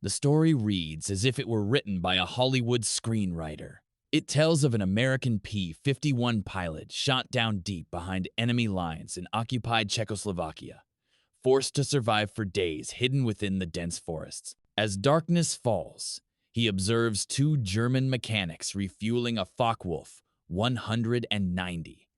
The story reads as if it were written by a Hollywood screenwriter. It tells of an American P-51 pilot shot down deep behind enemy lines in occupied Czechoslovakia, forced to survive for days hidden within the dense forests. As darkness falls, he observes two German mechanics refueling a Focke-Wulf 190,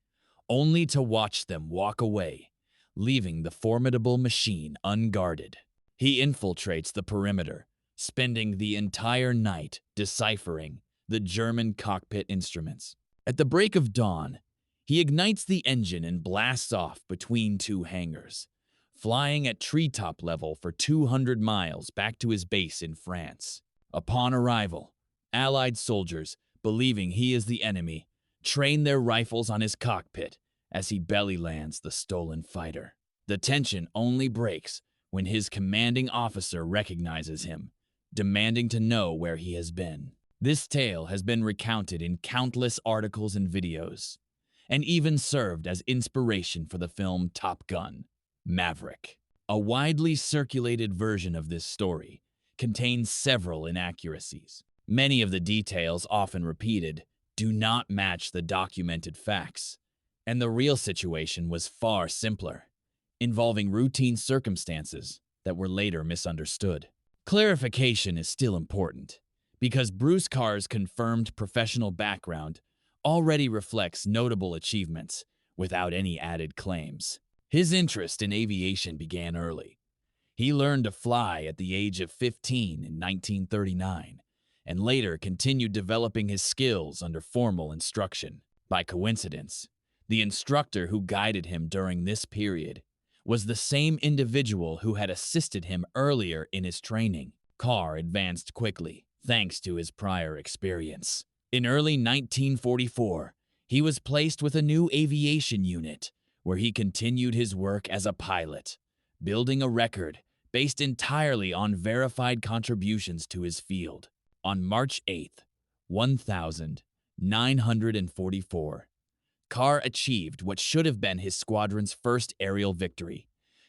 only to watch them walk away, leaving the formidable machine unguarded. He infiltrates the perimeter, spending the entire night deciphering the German cockpit instruments. At the break of dawn, he ignites the engine and blasts off between two hangars, flying at treetop level for 200 miles back to his base in France. Upon arrival, Allied soldiers, believing he is the enemy, train their rifles on his cockpit as he belly lands the stolen fighter. The tension only breaks when his commanding officer recognizes him, demanding to know where he has been. This tale has been recounted in countless articles and videos, and even served as inspiration for the film Top Gun Maverick. A widely circulated version of this story contains several inaccuracies. Many of the details often repeated do not match the documented facts, and the real situation was far simpler, involving routine circumstances that were later misunderstood. Clarification is still important, because Bruce Carr's confirmed professional background already reflects notable achievements without any added claims. His interest in aviation began early. He learned to fly at the age of 15 in 1939, and later continued developing his skills under formal instruction. By coincidence, the instructor who guided him during this period was the same individual who had assisted him earlier in his training. Carr advanced quickly, thanks to his prior experience. In early 1944, he was placed with a new aviation unit, where he continued his work as a pilot, building a record based entirely on verified contributions to his field. On March 8, 1944, Carr achieved what should have been his squadron's first aerial victory,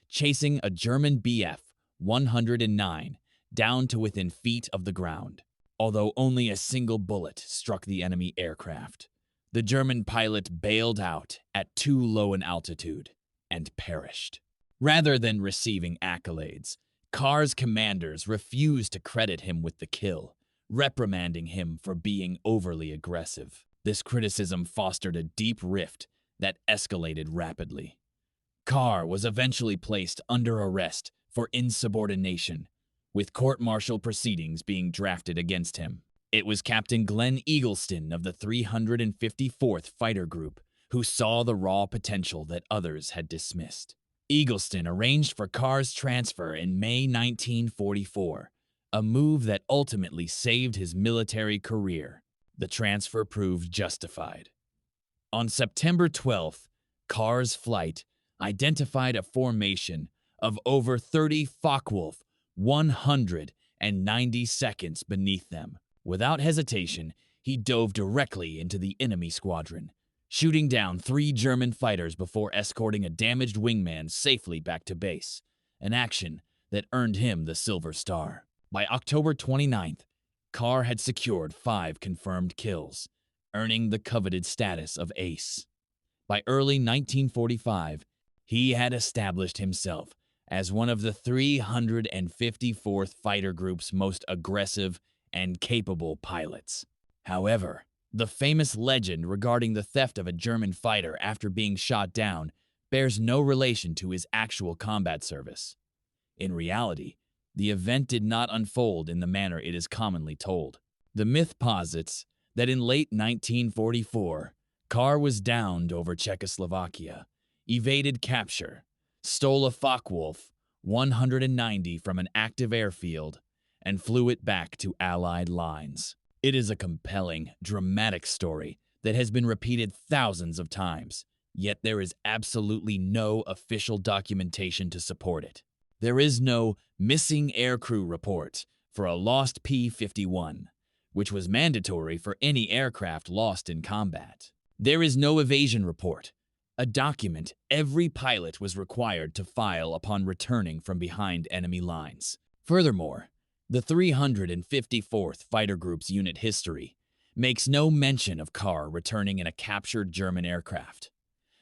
chasing a German Bf-109 down to within feet of the ground. Although only a single bullet struck the enemy aircraft, the German pilot bailed out at too low an altitude and perished. Rather than receiving accolades, Carr's commanders refused to credit him with the kill, reprimanding him for being overly aggressive. This criticism fostered a deep rift that escalated rapidly. Carr was eventually placed under arrest for insubordination, with court-martial proceedings being drafted against him. It was Captain Glenn Eagleston of the 354th Fighter Group who saw the raw potential that others had dismissed. Eagleston arranged for Carr's transfer in May 1944, a move that ultimately saved his military career. The transfer proved justified. On September 12th, Carr's flight identified a formation of over 30 Focke-Wulf 190 seconds beneath them. Without hesitation, he dove directly into the enemy squadron, shooting down 3 German fighters before escorting a damaged wingman safely back to base, an action that earned him the Silver Star. By October 29th, Carr had secured 5 confirmed kills, earning the coveted status of ace. By early 1945, he had established himself as one of the 354th Fighter Group's most aggressive and capable pilots. However, the famous legend regarding the theft of a German fighter after being shot down bears no relation to his actual combat service. In reality, the event did not unfold in the manner it is commonly told. The myth posits that in late 1944, Carr was downed over Czechoslovakia, evaded capture, stole a Focke-Wulf 190 from an active airfield, and flew it back to Allied lines. It is a compelling, dramatic story that has been repeated thousands of times, yet there is absolutely no official documentation to support it. There is no missing aircrew report for a lost P-51, which was mandatory for any aircraft lost in combat. There is no evasion report, a document every pilot was required to file upon returning from behind enemy lines. Furthermore, The 354th Fighter Group's unit history makes no mention of Carr returning in a captured German aircraft,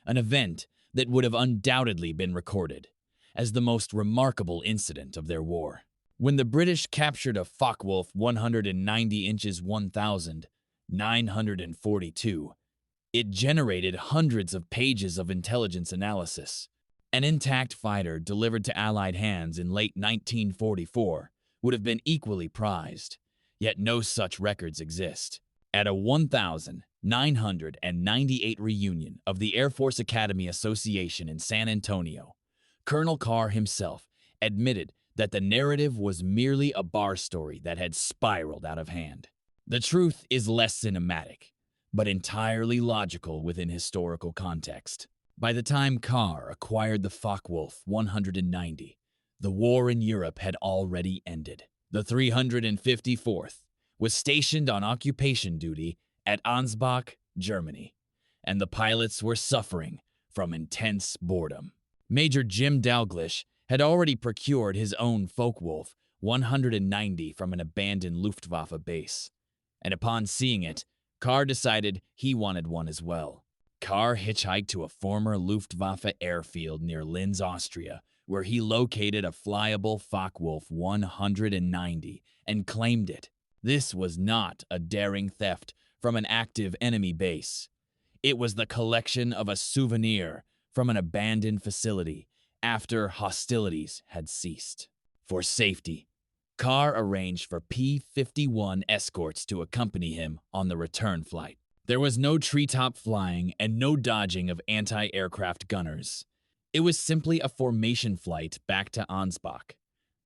an event that would have undoubtedly been recorded as the most remarkable incident of their war. When the British captured a Focke-Wulf 190 inches 1942, it generated hundreds of pages of intelligence analysis. An intact fighter delivered to Allied hands in late 1944 would have been equally prized, yet no such records exist. At a 1998 reunion of the Air Force Academy Association in San Antonio, Colonel Carr himself admitted that the narrative was merely a bar story that had spiraled out of hand. The truth is less cinematic, but entirely logical within historical context. By the time Carr acquired the Focke-Wulf 190, the war in Europe had already ended. The 354th was stationed on occupation duty at Ansbach, Germany, and the pilots were suffering from intense boredom. Major Jim Dalglish had already procured his own Focke-Wulf 190 from an abandoned Luftwaffe base, and upon seeing it, Carr decided he wanted one as well. Carr hitchhiked to a former Luftwaffe airfield near Linz, Austria, where he located a flyable Focke-Wulf 190 and claimed it. This was not a daring theft from an active enemy base. It was the collection of a souvenir from an abandoned facility after hostilities had ceased. For safety, Carr arranged for P-51 escorts to accompany him on the return flight. There was no treetop flying and no dodging of anti-aircraft gunners. It was simply a formation flight back to Ansbach.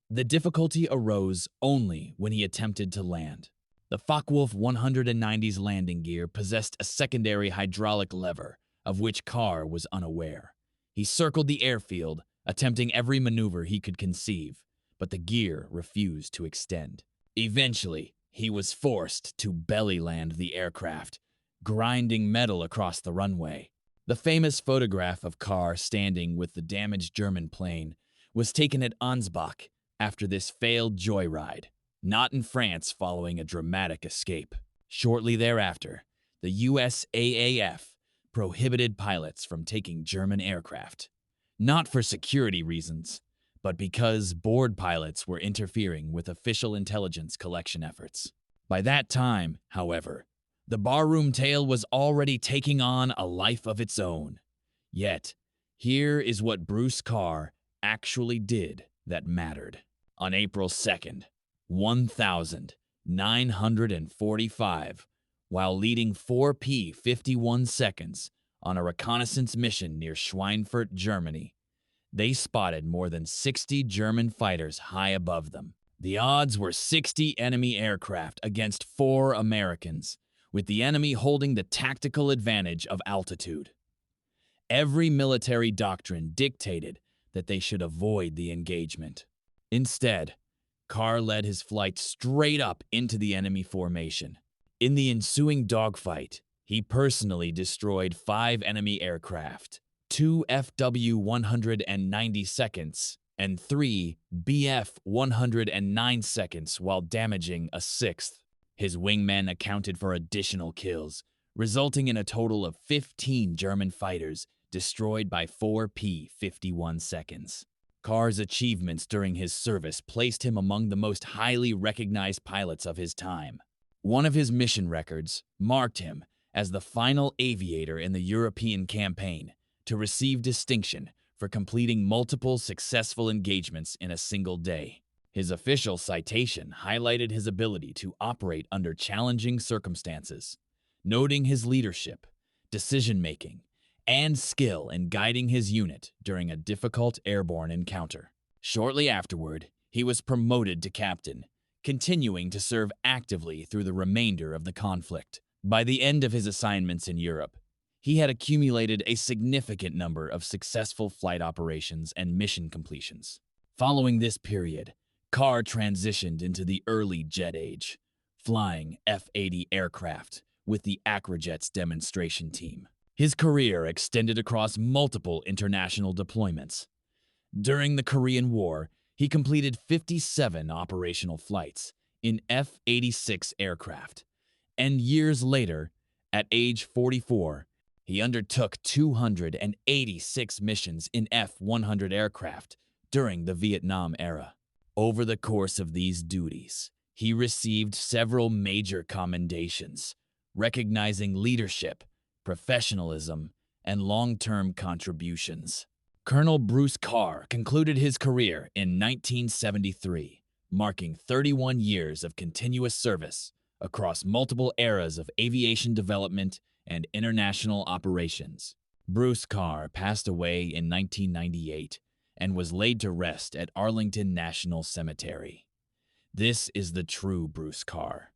The difficulty arose only when he attempted to land. The Focke-Wulf 190's landing gear possessed a secondary hydraulic lever, of which Carr was unaware. He circled the airfield, attempting every maneuver he could conceive, but the gear refused to extend. Eventually, he was forced to belly land the aircraft, grinding metal across the runway. The famous photograph of Carr standing with the damaged German plane was taken at Ansbach after this failed joyride, not in France following a dramatic escape. Shortly thereafter, the USAAF prohibited pilots from taking German aircraft, not for security reasons, but because bored pilots were interfering with official intelligence collection efforts. By that time, however, the barroom tale was already taking on a life of its own. Yet, here is what Bruce Carr actually did that mattered. On April 2nd, 1945, while leading 4 P-51 seconds on a reconnaissance mission near Schweinfurt, Germany, they spotted more than 60 German fighters high above them. The odds were 60 enemy aircraft against 4 Americans, with the enemy holding the tactical advantage of altitude. Every military doctrine dictated that they should avoid the engagement. Instead, Carr led his flight straight up into the enemy formation. In the ensuing dogfight, he personally destroyed 5 enemy aircraft, 2 FW-192s and 3 Bf-109s while damaging a 6th. His wingmen accounted for additional kills, resulting in a total of 15 German fighters destroyed by 4 P-51 seconds. Carr's achievements during his service placed him among the most highly recognized pilots of his time. One of his mission records marked him as the final aviator in the European campaign to receive distinction for completing multiple successful engagements in a single day. His official citation highlighted his ability to operate under challenging circumstances, noting his leadership, decision-making, and skill in guiding his unit during a difficult airborne encounter. Shortly afterward, he was promoted to captain, continuing to serve actively through the remainder of the conflict. By the end of his assignments in Europe, he had accumulated a significant number of successful flight operations and mission completions. Following this period, Carr transitioned into the early jet age, flying F-80 aircraft with the Acrojets demonstration team. His career extended across multiple international deployments. During the Korean War, He completed 57 operational flights in F-86 aircraft, and years later, at age 44, he undertook 286 missions in F-100 aircraft during the Vietnam era. Over the course of these duties, he received several major commendations, recognizing leadership, professionalism, and long-term contributions. Colonel Bruce Carr concluded his career in 1973, marking 31 years of continuous service across multiple eras of aviation development and international operations. Bruce Carr passed away in 1998 and was laid to rest at Arlington National Cemetery. This is the true Bruce Carr,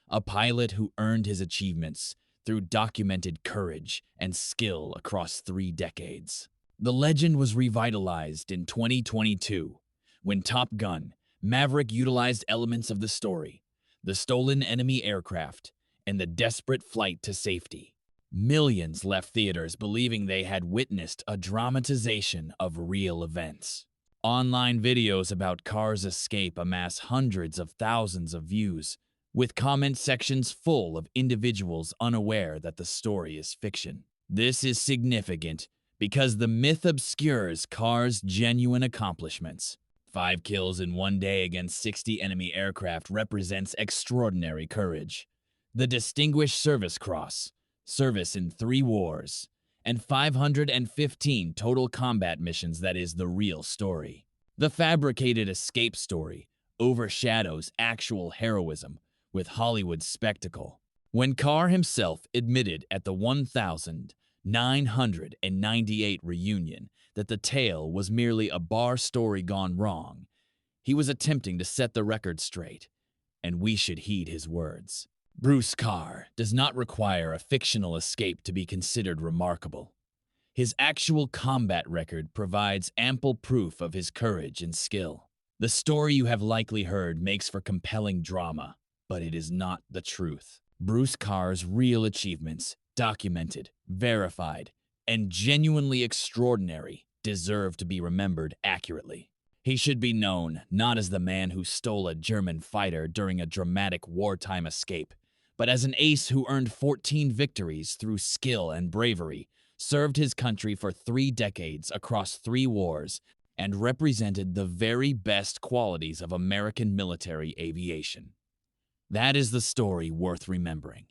a pilot who earned his achievements through documented courage and skill across 3 decades. The legend was revitalized in 2022 when Top Gun Maverick utilized elements of the story, the stolen enemy aircraft, and the desperate flight to safety. Millions left theaters believing they had witnessed a dramatization of real events. Online videos about Carr's escape amass hundreds of thousands of views, with comment sections full of individuals unaware that the story is fiction. This is significant because the myth obscures Carr's genuine accomplishments. 5 kills in 1 day against 60 enemy aircraft represents extraordinary courage. The Distinguished Service Cross, service in 3 wars, and 515 total combat missions that is the real story. The fabricated escape story overshadows actual heroism with Hollywood spectacle. When Carr himself admitted at the 1998 reunion that the tale was merely a bar story gone wrong, he was attempting to set the record straight, and we should heed his words. Bruce Carr does not require a fictional escape to be considered remarkable. His actual combat record provides ample proof of his courage and skill. The story you have likely heard makes for compelling drama, but it is not the truth. Bruce Carr's real achievements, documented, verified, and genuinely extraordinary, deserve to be remembered accurately. He should be known not as the man who stole a German fighter during a dramatic wartime escape, but as an ace who earned 14 victories through skill and bravery, served his country for 3 decades across 3 wars, and represented the very best qualities of American military aviation. That is the story worth remembering.